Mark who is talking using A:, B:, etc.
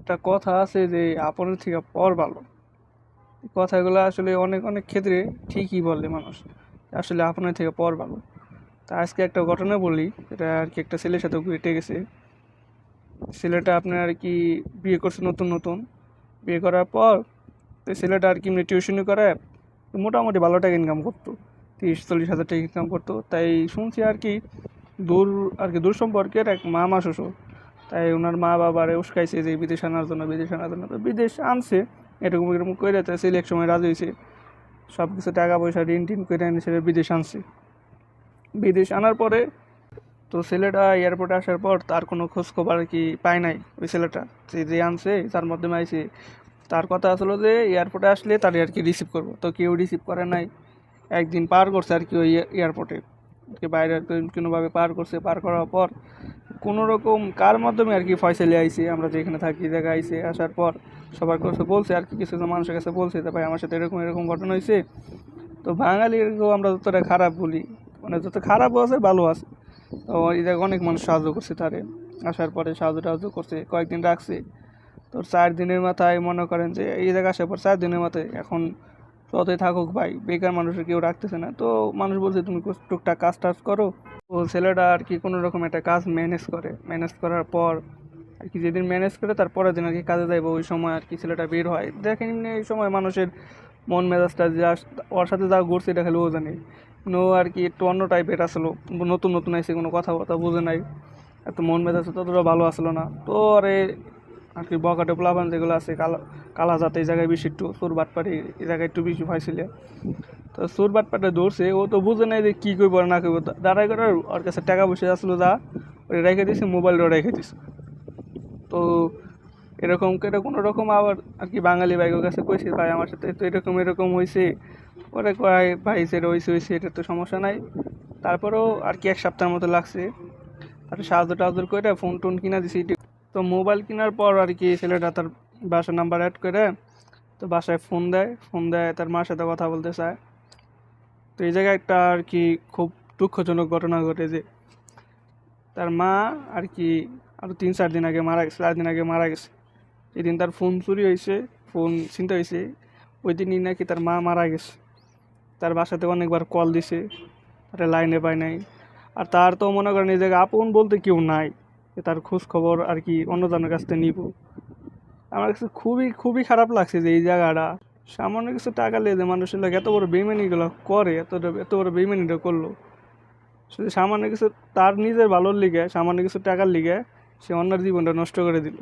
A: একটা কথা আছে যে আপনের থেকে পর ভালো। এই কথাগুলো আসলে অনেক অনেক ক্ষেত্রে ঠিকই বলে মানুষ, আসলে আপনার থেকে পর ভালো। তা আজকে একটা ঘটনা বলি, এটা আর কি একটা ছেলের সাথে ঘটে গেছে। ছেলেটা আপনার আর কি বিয়ে করছে নতুন নতুন। বিয়ে করার পর তো ছেলেটা আর কি এমনি টিউশনি করে মোটামুটি ভালো টাকা ইনকাম করতো, 30-40 হাজার টাকা ইনকাম করতো। তাই শুনছি আর কি দূর দূর সম্পর্কের এক মামা শ্বশুর, তাই ওনার মা বাবারে উস্কাইছে যে বিদেশ আনার জন্য, বিদেশ আনার জন্য। তো বিদেশ আনছে এরকম এরকম করে, তাই ছেলে এক সময় রাজি হয়েছে, সব কিছু টাকা পয়সা ঋণ টিন করে এনে ছেলে বিদেশ আনছে। বিদেশ আনার পরে তো ছেলেটা এয়ারপোর্টে আসার পর তার কোনো খোঁজ খবর আর কি পায় নাই। ওই ছেলেটা যে আনছে তার মাধ্যমে আইছে, তার কথা আসলো যে এয়ারপোর্টে আসলে তার আর কি রিসিভ করবো, তো কেউ রিসিভ করে নাই। একদিন পার করছে আর কি ওই এয়ারপোর্টে, বাইরে কোনোভাবে পার করছে। পার করার পর কোনো রকম কার মাধ্যমে আর কি ফয়সালি আইছে, আমরা যেখানে থাকি জায়গায় আইছে। আসার পর সবার কাছে বলছে আর কি, কিছু মানুষের কাছে বলছে যে ভাই আমার সাথে এরকম এরকম ঘটনা হয়েছে। তো বাঙালিকেও আমরা যতটা খারাপ বলি, মানে যত খারাপও আছে ভালো আছে। তো এই জায়গায় অনেক মানুষ সাহায্য করছে তারে। আসার পরে সাহায্য টাহায্য করছে, কয়েকদিন রাখছে। তো 4 দিনের মাথায় মনে করেন যে এই জায়গায় আসার পর 4 দিনের মাথায় এখন যতই থাকুক ভাই, বেকার মানুষের কেউ রাখতেছে না। তো মানুষ বলছে তুমি টুকটাক কাজ টাজ করো। তো ছেলেটা আর কি কোনো রকম একটা কাজ ম্যানেজ করে, ম্যানেজ করার পর আর কি যেদিন ম্যানেজ করে তার পরের দিন আর কি কাজে যাইবো, ওই সময় আর কি ছেলেটা বের হয়। দেখেন এমনি এই সময় মানুষের মন মেজাজটা যা ওর সাথে যা ঘুরছে এটা খালি ও জানে। নো আর কি একটু অন্য টাইপের আসলো, নতুন নতুন আইসে, কোনো কথাবার্তা বুঝে নাই, এত মন মেজাজ ততটা ভালো আসলো না। তো আরে আর কি বকাটে প্লাবান যেগুলো আছে, কালা কালা জাত এই জায়গায় বেশি একটু সুর বাটপাটি এই জায়গায় একটু বেশি পাইছিল। তো সুর বাটপাটে ধরছে, ও তো বুঝে নাই যে কী করবো আর না করবো। দাঁড়াই করে ওর কাছে টাকা পয়সা আসলো, যা ওই রেখে দিছে, মোবাইলটা রেখে দিছে। তো এরকম করে কোনো রকম আবার আর কি বাঙালি ভাইয়ের কাছে কইছে ভাই আমার সাথে তো এরকম এরকম হয়েছে। পরে কয় ভাই সেটা হয়েছে হয়েছে, এটা তো সমস্যা নাই। তারপরেও আর কি 1 সপ্তাহের মতো লাগছে। তারপরে সাহায্য টাহায্য করে ফোন টোন কিনা দিছি। তো মোবাইল কেনার পর আর কি ছেলেটা তার বাসার নাম্বার অ্যাড করে তো বাসায় ফোন দেয়, ফোন দেয় তার মার সাথে কথা বলতে চায়। তো এই জায়গায় একটা আর কি খুব দুঃখজনক ঘটনা ঘটে যে তার মা আর কি আরও 3-4 দিন আগে মারা গেছে, 4 দিন আগে মারা গেছে। যেদিন তার ফোন চুরি হয়েছে, ফোন ছিনতাই হয়েছে, ওই দিনই নাকি তার মা মারা গেছে। তার বাসাতে অনেকবার কল দিছে, তার লাইনে পায় নাই। আর তার তো মনে করেন এই জায়গায় আপন বলতে কেউ নাই যে তার খোঁজ খবর আর কি অন্যজনের কাছ থেকে নিব। আমার কাছে খুবই খুবই খারাপ লাগছে যে এই জায়গাটা সামান্য কিছু টাকা নিয়ে যে মানুষের লাগে এত বড় বেইমানিগুলো করে, এত বড় বেইমানিটা করলো। শুধু সামান্য কিছু তার নিজের ভালোর লিগে, সামান্য কিছু টাকার লিগে সে অন্যের জীবনটা নষ্ট করে দিল।